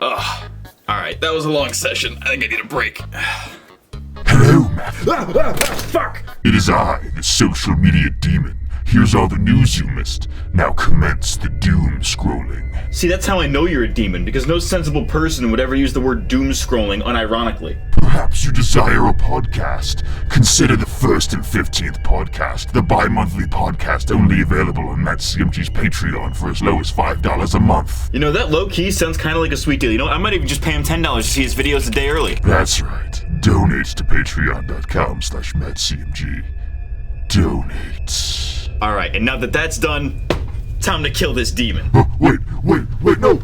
Ugh. Alright, that was a long session. I think I need a break. Hello, Matt. Fuck! It is I, the social media demon. Here's all the news you missed. Now commence the doom scrolling. See, that's how I know you're a demon, because no sensible person would ever use the word doom scrolling unironically. Perhaps you desire a podcast. Consider the 1st and 15th podcast, the bi-monthly podcast only available on MattCMG's Patreon for as low as $5 a month. You know, that low-key sounds kind of like a sweet deal. You know, I might even just pay him $10 to see his videos a day early. That's right. Donate to patreon.com/MattCMG. Donate. Alright, and now that that's done, time to kill this demon. Wait, no!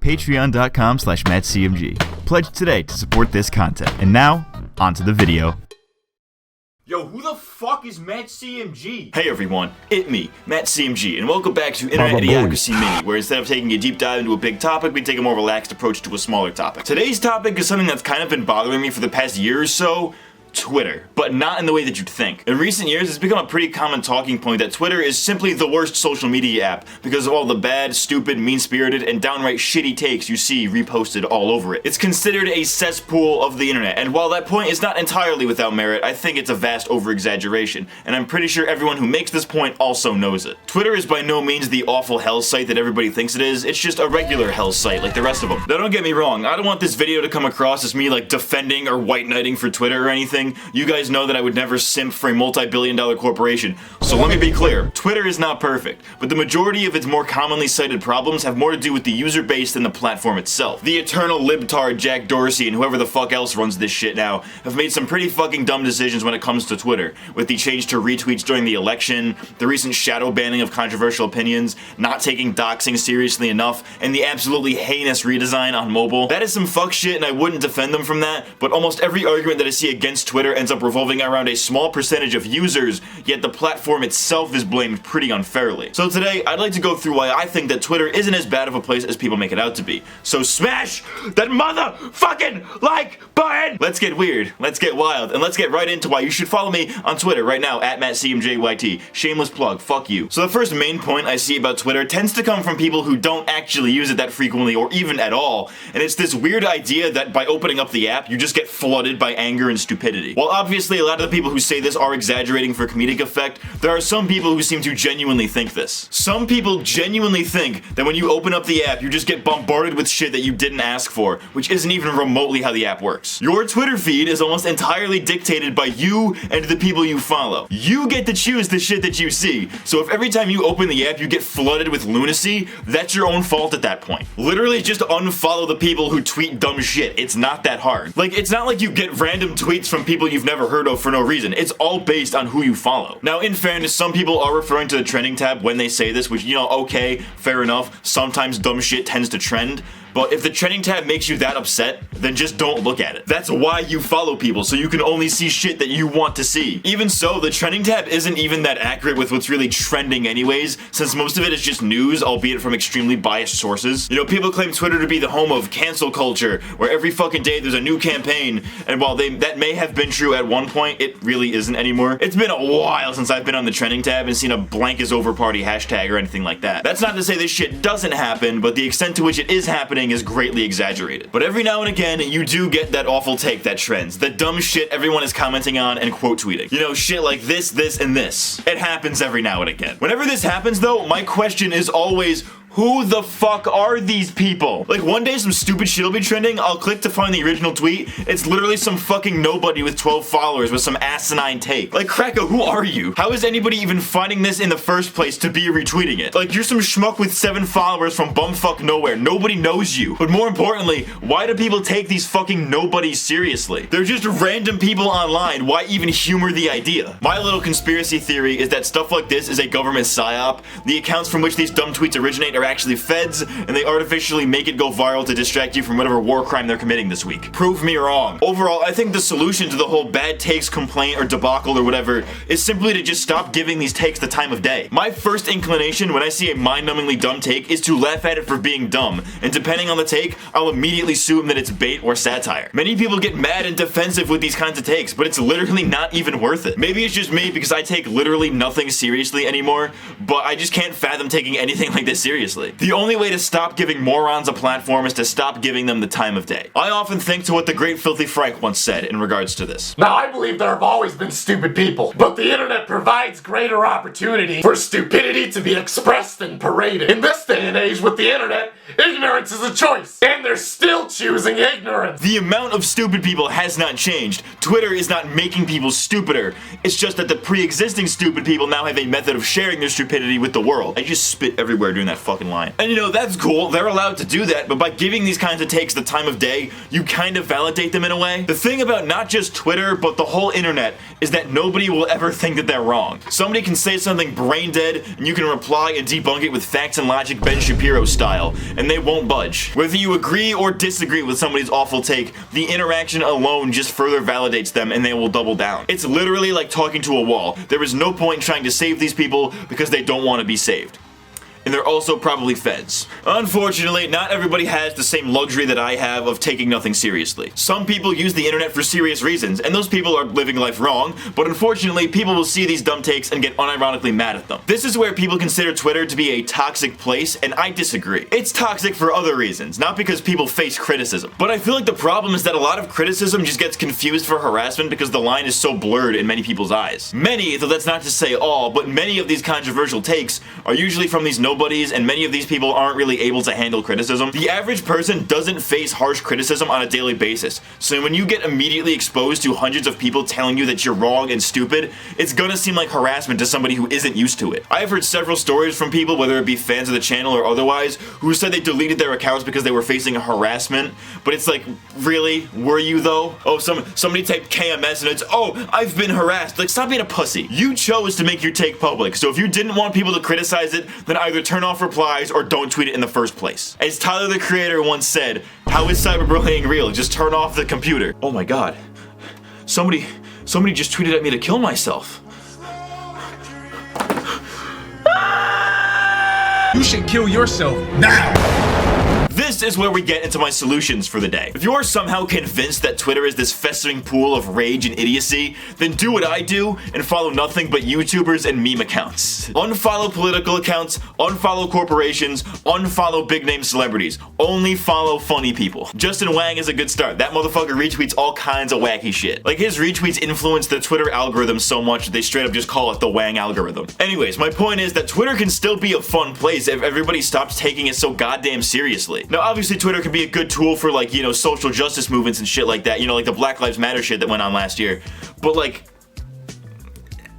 Patreon.com/MattCMG. Pledge today to support this content. And now, onto the video. Yo, who the fuck is MattCMG? Hey everyone, it's me, MattCMG, and welcome back to Internet Idiocracy Mini, where instead of taking a deep dive into a big topic, we take a more relaxed approach to a smaller topic. Today's topic is something that's kind of been bothering me for the past year or so. Twitter, but not in the way that you'd think. In recent years, it's become a pretty common talking point that Twitter is simply the worst social media app because of all the bad, stupid, mean-spirited, and downright shitty takes you see reposted all over it. It's considered a cesspool of the internet, and while that point is not entirely without merit, I think it's a vast over-exaggeration, and I'm pretty sure everyone who makes this point also knows it. Twitter is by no means the awful hell site that everybody thinks it is, it's just a regular hell site like the rest of them. Now don't get me wrong, I don't want this video to come across as me like defending or white knighting for Twitter or anything. You guys know that I would never simp for a multi-billion-dollar corporation, so let me be clear, Twitter is not perfect, but the majority of its more commonly cited problems have more to do with the user base than the platform itself. The eternal libtard Jack Dorsey and whoever the fuck else runs this shit now have made some pretty fucking dumb decisions when it comes to Twitter, with the change to retweets during the election, the recent shadow banning of controversial opinions, not taking doxing seriously enough, and the absolutely heinous redesign on mobile. That is some fuck shit and I wouldn't defend them from that, but almost every argument that I see against Twitter ends up revolving around a small percentage of users, yet the platform itself is blamed pretty unfairly. So today, I'd like to go through why I think that Twitter isn't as bad of a place as people make it out to be. So smash that motherfucking like button! Let's get weird, let's get wild, and let's get right into why you should follow me on Twitter right now, at MattCMJYT. Shameless plug, fuck you. So the first main point I see about Twitter tends to come from people who don't actually use it that frequently or even at all, and it's this weird idea that by opening up the app, you just get flooded by anger and stupidity. While obviously a lot of the people who say this are exaggerating for comedic effect, there are some people who seem to genuinely think this. Some people genuinely think that when you open up the app, you just get bombarded with shit that you didn't ask for, which isn't even remotely how the app works. Your Twitter feed is almost entirely dictated by you and the people you follow. You get to choose the shit that you see, so if every time you open the app you get flooded with lunacy, that's your own fault at that point. Literally just unfollow the people who tweet dumb shit. It's not that hard. Like, it's not like you get random tweets from people you've never heard of for no reason. It's all based on who you follow. Now, in fairness, some people are referring to the trending tab when they say this, which, you know, okay, fair enough. Sometimes dumb shit tends to trend. But if the trending tab makes you that upset, then just don't look at it. That's why you follow people, so you can only see shit that you want to see. Even so, the trending tab isn't even that accurate with what's really trending anyways, since most of it is just news, albeit from extremely biased sources. You know, people claim Twitter to be the home of cancel culture, where every fucking day there's a new campaign, and while that may have been true at one point, it really isn't anymore. It's been a while since I've been on the trending tab and seen a blank is over party hashtag or anything like that. That's not to say this shit doesn't happen, but the extent to which it is happening is greatly exaggerated. But every now and again, you do get that awful take that trends. The dumb shit everyone is commenting on and quote tweeting. You know, shit like this, and this. It happens every now and again. Whenever this happens though, my question is always, who the fuck are these people? Like, one day some stupid shit will be trending, I'll click to find the original tweet, it's literally some fucking nobody with 12 followers with some asinine take. Like, Kracko, who are you? How is anybody even finding this in the first place to be retweeting it? Like, you're some schmuck with 7 followers from bumfuck nowhere. Nobody knows you. But more importantly, why do people take these fucking nobodies seriously? They're just random people online. Why even humor the idea? My little conspiracy theory is that stuff like this is a government psyop. The accounts from which these dumb tweets originate are actually feds, and they artificially make it go viral to distract you from whatever war crime they're committing this week. Prove me wrong. Overall, I think the solution to the whole bad takes complaint or debacle or whatever is simply to just stop giving these takes the time of day. My first inclination when I see a mind-numbingly dumb take is to laugh at it for being dumb, and depending on the take, I'll immediately assume that it's bait or satire. Many people get mad and defensive with these kinds of takes, but it's literally not even worth it. Maybe it's just me because I take literally nothing seriously anymore, but I just can't fathom taking anything like this seriously. seriously. The only way to stop giving morons a platform is to stop giving them the time of day. I often think to what the great Filthy Frank once said in regards to this. Now, I believe there have always been stupid people, but the internet provides greater opportunity for stupidity to be expressed and paraded. In this day and age with the internet, ignorance is a choice, and they're still choosing ignorance. The amount of stupid people has not changed. Twitter is not making people stupider. It's just that the pre-existing stupid people now have a method of sharing their stupidity with the world. I just spit everywhere during that fucking line. And you know, that's cool. They're allowed to do that, but by giving these kinds of takes the time of day, you kind of validate them in a way. The thing about not just Twitter, but the whole internet is that nobody will ever think that they're wrong. Somebody can say something brain dead, and you can reply and debunk it with facts and logic Ben Shapiro style, and they won't budge. Whether you agree or disagree with somebody's awful take, the interaction alone just further validates them and they will double down. It's literally like talking to a wall. There is no point in trying to save these people because they don't want to be saved. And they're also probably feds. Unfortunately, not everybody has the same luxury that I have of taking nothing seriously. Some people use the internet for serious reasons, and those people are living life wrong, but unfortunately, people will see these dumb takes and get unironically mad at them. This is where people consider Twitter to be a toxic place, and I disagree. It's toxic for other reasons, not because people face criticism. But I feel like the problem is that a lot of criticism just gets confused for harassment because the line is so blurred in many people's eyes. Many, though that's not to say all, but many of these controversial takes are usually from these nobodies, and many of these people aren't really able to handle criticism. The average person doesn't face harsh criticism on a daily basis, so when you get immediately exposed to hundreds of people telling you that you're wrong and stupid, it's gonna seem like harassment to somebody who isn't used to it. I've heard several stories from people, whether it be fans of the channel or otherwise, who said they deleted their accounts because they were facing harassment, but it's like, really? Were you though? Oh, somebody typed KMS and it's, oh, I've been harassed. Like, stop being a pussy. You chose to make your take public, so if you didn't want people to criticize it, then either turn off replies or don't tweet it in the first place. As Tyler the Creator once said, how is cyberbullying real? Just turn off the computer. Oh my god. Somebody just tweeted at me to kill myself. You should kill yourself now! This is where we get into my solutions for the day. If you're somehow convinced that Twitter is this festering pool of rage and idiocy, then do what I do and follow nothing but YouTubers and meme accounts. Unfollow political accounts, unfollow corporations, unfollow big name celebrities. Only follow funny people. Justin Wang is a good start. That motherfucker retweets all kinds of wacky shit. Like, his retweets influence the Twitter algorithm so much that they straight up just call it the Wang algorithm. Anyways, my point is that Twitter can still be a fun place if everybody stops taking it so goddamn seriously. Now, obviously, Twitter can be a good tool for, like, you know, social justice movements and shit like that. You know, like the Black Lives Matter shit that went on last year. But, like,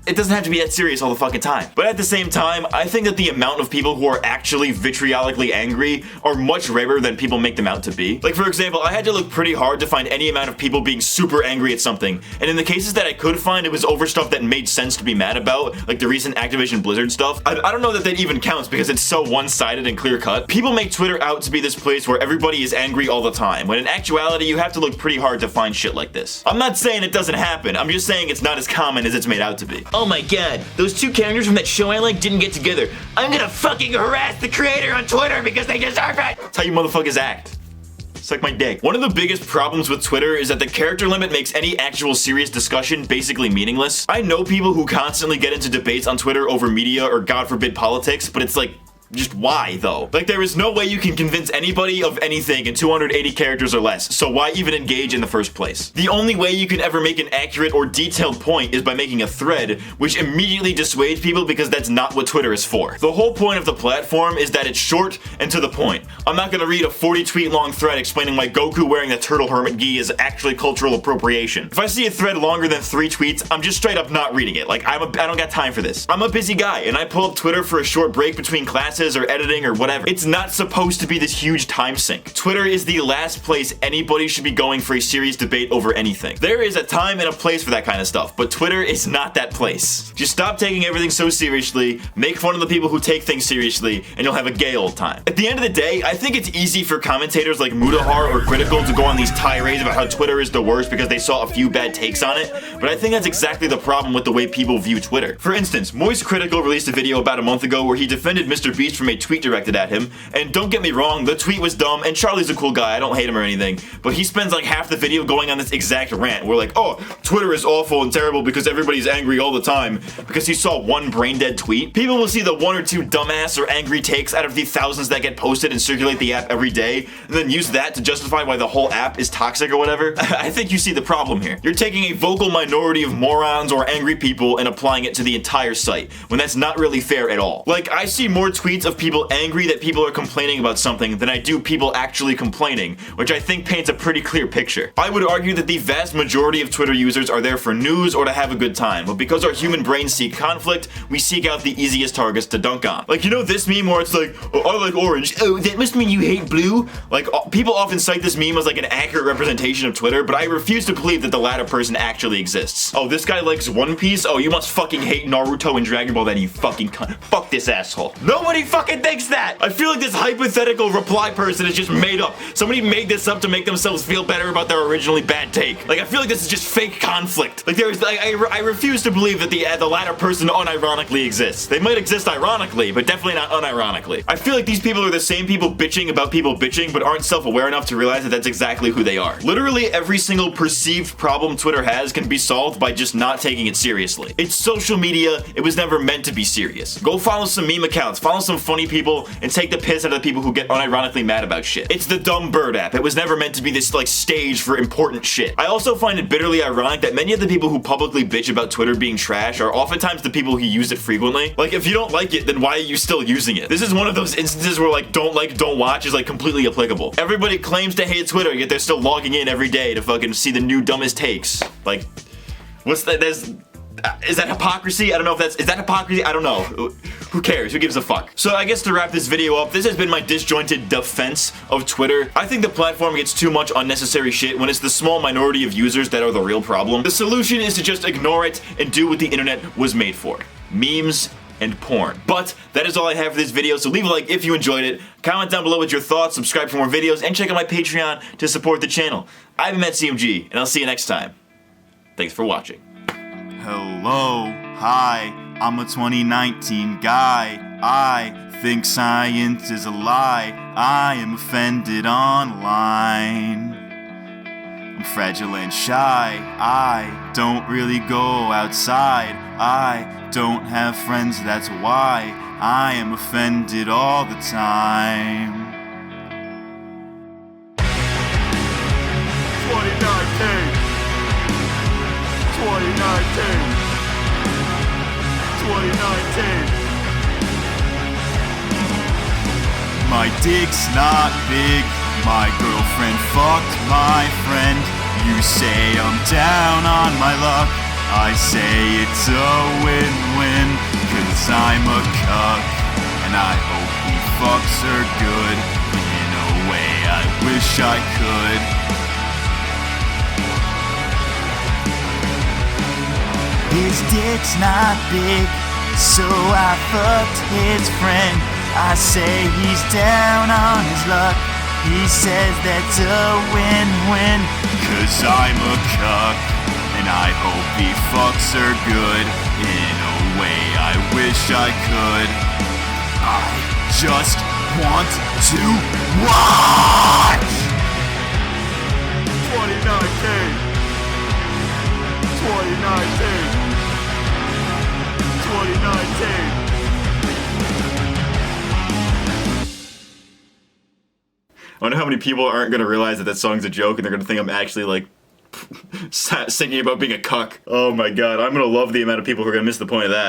it doesn't have to be that serious all the fucking time. But at the same time, I think that the amount of people who are actually vitriolically angry are much rarer than people make them out to be. Like, for example, I had to look pretty hard to find any amount of people being super angry at something, and in the cases that I could find, it was over stuff that made sense to be mad about, like the recent Activision Blizzard stuff. I don't know that that even counts because it's so one-sided and clear-cut. People make Twitter out to be this place where everybody is angry all the time, when in actuality, you have to look pretty hard to find shit like this. I'm not saying it doesn't happen, I'm just saying it's not as common as it's made out to be. Oh my god, those two characters from that show I like didn't get together. I'm gonna fucking harass the creator on Twitter because they deserve it! That's how you motherfuckers act. Suck my dick. One of the biggest problems with Twitter is that the character limit makes any actual serious discussion basically meaningless. I know people who constantly get into debates on Twitter over media or, God forbid, politics, but it's like, just why, though? Like, there is no way you can convince anybody of anything in 280 characters or less, so why even engage in the first place? The only way you can ever make an accurate or detailed point is by making a thread, which immediately dissuades people because that's not what Twitter is for. The whole point of the platform is that it's short and to the point. I'm not gonna read a 40-tweet long thread explaining why Goku wearing the turtle hermit gi is actually cultural appropriation. If I see a thread longer than 3 tweets, I'm just straight up not reading it. Like, I don't got time for this. I'm a busy guy, and I pull up Twitter for a short break between classes or editing or whatever. It's not supposed to be this huge time sink. Twitter is the last place anybody should be going for a serious debate over anything. There is a time and a place for that kind of stuff, but Twitter is not that place. Just stop taking everything so seriously, make fun of the people who take things seriously, and you'll have a gay old time. At the end of the day, I think it's easy for commentators like Mudahar or Critical to go on these tirades about how Twitter is the worst because they saw a few bad takes on it, but I think that's exactly the problem with the way people view Twitter. For instance, Moist Critical released a video about a month ago where he defended Mr. Beast tweets from a tweet directed at him. And don't get me wrong, the tweet was dumb, and Charlie's a cool guy, I don't hate him or anything, but he spends like half the video going on this exact rant. We're like, oh, Twitter is awful and terrible because everybody's angry all the time because he saw one brain dead tweet. People will see the one or two dumbass or angry takes out of the thousands that get posted and circulate the app every day, and then use that to justify why the whole app is toxic or whatever. I think you see the problem here. You're taking a vocal minority of morons or angry people and applying it to the entire site, when that's not really fair at all. Like, I see more tweets of people angry that people are complaining about something than I do people actually complaining, which I think paints a pretty clear picture. I would argue that the vast majority of Twitter users are there for news or to have a good time, but because our human brains seek conflict, we seek out the easiest targets to dunk on. Like, you know this meme where it's like, oh, I like orange, oh, that must mean you hate blue? Like, people often cite this meme as like an accurate representation of Twitter, but I refuse to believe that the latter person actually exists. Oh, this guy likes One Piece? Oh, you must fucking hate Naruto and Dragon Ball then, you fucking cunt. Fuck this asshole. Nobody fucking thinks that! I feel like this hypothetical reply person is just made up. Somebody made this up to make themselves feel better about their originally bad take. Like, I feel like this is just fake conflict. Like, I refuse to believe that the latter person unironically exists. They might exist ironically, but definitely not unironically. I feel like these people are the same people bitching about people bitching, but aren't self-aware enough to realize that that's exactly who they are. Literally every single perceived problem Twitter has can be solved by just not taking it seriously. It's social media, it was never meant to be serious. Go follow some meme accounts, follow some funny people, and take the piss out of the people who get unironically mad about shit. It's the dumb bird app. It was never meant to be this like stage for important shit. I also find it bitterly ironic that many of the people who publicly bitch about Twitter being trash are oftentimes the people who use it frequently. Like, if you don't like it, then why are you still using it? This is one of those instances where like don't watch is like completely applicable. Everybody claims to hate Twitter, yet they're still logging in every day to fucking see the new dumbest takes. Like, what's that? Is that hypocrisy? I don't know if is that hypocrisy? I don't know. Who cares? Who gives a fuck? So I guess to wrap this video up, this has been my disjointed defense of Twitter. I think the platform gets too much unnecessary shit when it's the small minority of users that are the real problem. The solution is to just ignore it and do what the internet was made for. Memes and porn. But that is all I have for this video, so leave a like if you enjoyed it, comment down below with your thoughts, subscribe for more videos, and check out my Patreon to support the channel. I've been MattCMG, and I'll see you next time. Thanks for watching. Hello, hi, I'm a 2019 guy. I think science is a lie. I am offended online. I'm fragile and shy. I don't really go outside. I don't have friends, that's why I am offended all the time. 2019. 2019. My dick's not big. My girlfriend fucked my friend. You say I'm down on my luck. I say it's a win-win, 'cause I'm a cuck, and I hope he fucks her good. In a way I wish I could. His dick's not big, so I fucked his friend. I say he's down on his luck. He says that's a win-win, 'cause I'm a cuck, and I hope he fucks her good. In a way I wish I could. I just want to watch! 2019. 2019. 2019. I wonder how many people aren't gonna realize that that song's a joke and they're gonna think I'm actually like singing about being a cuck. Oh my god, I'm gonna love the amount of people who are gonna miss the point of that.